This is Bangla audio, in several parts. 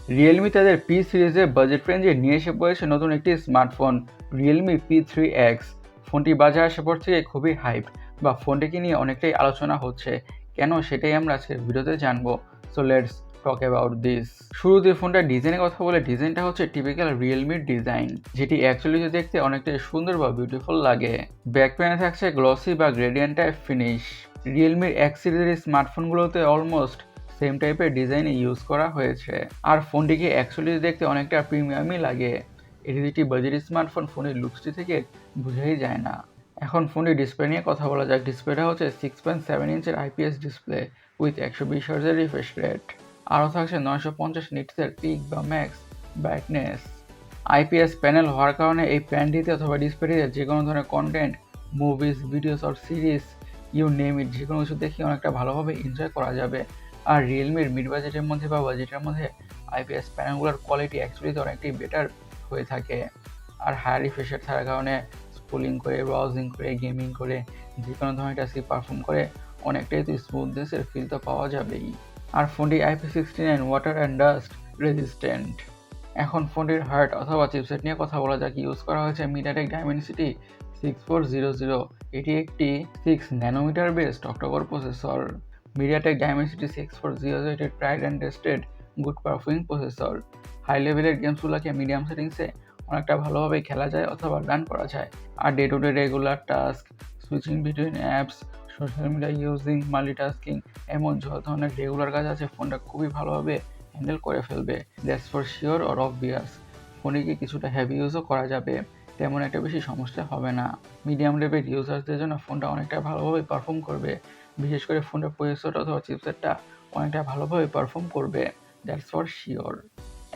রিয়েলমি তাদের পি সিরিজের বাজেট রেঞ্জে নিয়ে এসে পড়েছে নতুন একটি স্মার্টফোন রিয়েলমি P3X। ফোনটি বাজারে আসার পর থেকে খুবই হাইপ বা ফোনটিকে নিয়ে অনেকটাই আলোচনা হচ্ছে, কেন সেটাই আমরা আজকে ভিডিওতে জানবো। So let's talk about this. শুরুতে ফোনটার ডিজাইনের কথা বলে, ডিজাইনটা হচ্ছে টিপিক্যাল রিয়েলমির ডিজাইন, যেটি অ্যাকচুয়ালি দেখতে অনেকটাই সুন্দর বা বিউটিফুল লাগে। ব্যাক প্যানে থাকছে গ্লসি বা গ্রেডিয়েন্ট টাইপ ফিনিশ। রিয়েলমির এক্স সিরিজের স্মার্টফোনগুলোতে অলমোস্ট সেম টাইপের ডিজাইনে ইউজ করা হয়েছে, আর ফোনটিকে অ্যাকচুয়ালি দেখতে অনেকটা প্রিমিয়ামই লাগে। এটি একটি বাজেট স্মার্টফোন, ফোনের লুকসটি থেকে বোঝাই যায় না। এখন ফোনটির ডিসপ্লে নিয়ে কথা বলা যাক। ডিসপ্লেটা হচ্ছে 6.7 ইঞ্চের IPS ডিসপ্লে উইথ 120 হার্জের রিফ্রেশ রেট। আরও থাকছে 950 নিটসের পিক বা ম্যাক্স ব্রাইটনেস। IPS প্যানেল হওয়ার কারণে এই প্যানটিতে অথবা ডিসপ্লেটিতে যে কোনো ধরনের content, movies, videos or series, you name it, যে কোনো কিছু দেখে অনেকটা ভালোভাবে এনজয় করা যাবে। আর রিয়েলমির মিড বাজেটের মধ্যে বা বাজেটের মধ্যে IPS প্যানেলগুলোর কোয়ালিটি অ্যাকচুয়ালি অনেকটাই বেটার হয়ে থাকে। আর হায়ার রিফ্রেশ রেট থাকার কারণে স্ক্রলিং করে, ব্রাউজিং করে, গেমিং করে, যে কোনো ধরনের টাস্কে পারফর্ম করে অনেকটাই তো স্মুথনেসের ফিল তো পাওয়া যাবেই। আর ফোনটি IP69 water and dust resistant. এখন ফোনটির হার্ট অথবা চিপসেট নিয়ে কথা বলা যাক। ইউজ করা হয়েছে মিডিয়াটেক ডাইমেনসিটি 6400। এটি একটি 6 nanometer based octacore processor. MediaTek Dimensity 6400 এটি tried and tested good performing processor. High লেভেলের গেমসগুলোকে মিডিয়াম সেটিংসে অনেকটা ভালোভাবে খেলা যায় অথবা রান করা যায়। আর day to day regular task, switching between apps, social media using, multitasking, এমন যত ধরনের রেগুলার কাজ আছে ফোনটা খুবই ভালোভাবে হ্যান্ডেল করে ফেলবে। That's for sure or obvious. ফোনটিকে কিছুটা হেভি ইউজও করা যাবে, তেমন একটা বেশি সমস্যা হবে না। মিডিয়াম লেভেল ইউজারদের জন্য ফোনটা অনেকটা ভালোভাবে পারফর্ম করবে। বিশেষ করে ফোনটার প্রসেসর অথবা চিপসেটটা অনেকটা ভালোভাবে পারফর্ম করবে, দ্যাটস ফর শিওর।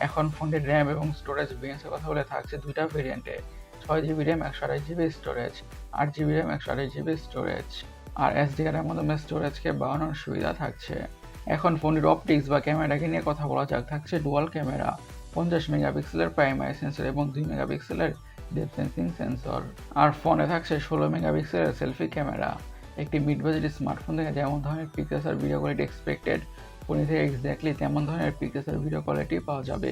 এখন ফোনটির র্যাম এবং স্টোরেজ ভেরিয়েন্টসের কথা বলে থাকছে দুইটা ভেরিয়েন্টে, 6GB RAM 128GB storage, 8GB RAM 128GB storage. আর SD কার্ডের মাধ্যমে স্টোরেজকে বাড়ানোর সুবিধা থাকছে। এখন ফোনের অপটিক্স বা ক্যামেরাকে নিয়ে কথা বলা যাক। থাকছে ডুয়াল ক্যামেরা, 50 মেগাপিক্সেলের প্রাইমারি সেন্সর এবং 2 মেগাপিক্সেলের ডেপথ সেন্সিং সেন্সর। আর ফোনে থাকছে 16 মেগাপিক্সেলের সেলফি ক্যামেরা। একটি মিড বাজেট স্মার্টফোন থেকে যেমন ধরনের পিকচার্স আর ভিডিও কোয়ালিটি এক্সপেক্টেড, ফোনে থেকে এক্স্যাক্টলি তেমন ধরনের পিকচার্স আর ভিডিও কোয়ালিটি পাওয়া যাবে।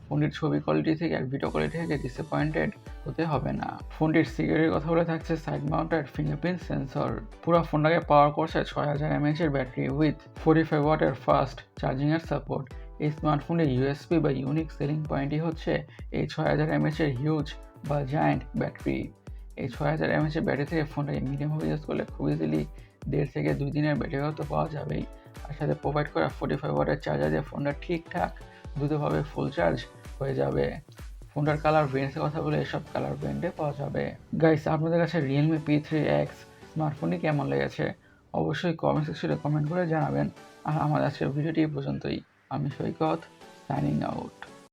ফোনটির ছবি কোয়ালিটি থেকে আর ভিডিও কোয়ালিটি থেকে ডিসঅ্যাপয়েন্টেড হতে হবে না। ফোনটির সিকিউরিটির কথা বলে থাকছে সাইড মাউন্টেড ফিঙ্গারপ্রিন্ট সেন্সর। পুরো ফোনটাকে পাওয়ার করছে 6000 mAh এর ব্যাটারি উইথ 45 ওয়াটের ফাস্ট চার্জিং এর সাপোর্ট। এই স্মার্টফোনের ইউএসপি বা ইউনিক সেলিং পয়েন্টই হচ্ছে এই 6000 mAh এর হিউজ বা জায়ান্ট ব্যাটারি। এই 6000 mAh এর ব্যাটারি থেকে ফোনটাকে মিডিয়ামভাবে ইউজ করলে খুব ইজিলি 1.5 থেকে 2 দিনের ব্যাটারি তো পাওয়া যাবেই। আর সাথে প্রোভাইড করা 45 ওয়াটের চার্জার দিয়ে ফোনটা ঠিকঠাক দ্রুতভাবে ফুল চার্জ হয়ে যাবে। ফোনটার কালার ভেরিয়েন্টসের কথা বলে এসব কালার ভেরিয়েন্টে পাওয়া যাবে। গাইস, আপনাদের কাছে রিয়েলমি P3X স্মার্টফোনটি কেমন লেগেছে অবশ্যই কমেন্ট সেকশনে কমেন্ট করে জানাবেন। আর আমাদের আজকের ভিডিওটি পর্যন্তই। আমি সৈকত, সাইনিং আউট।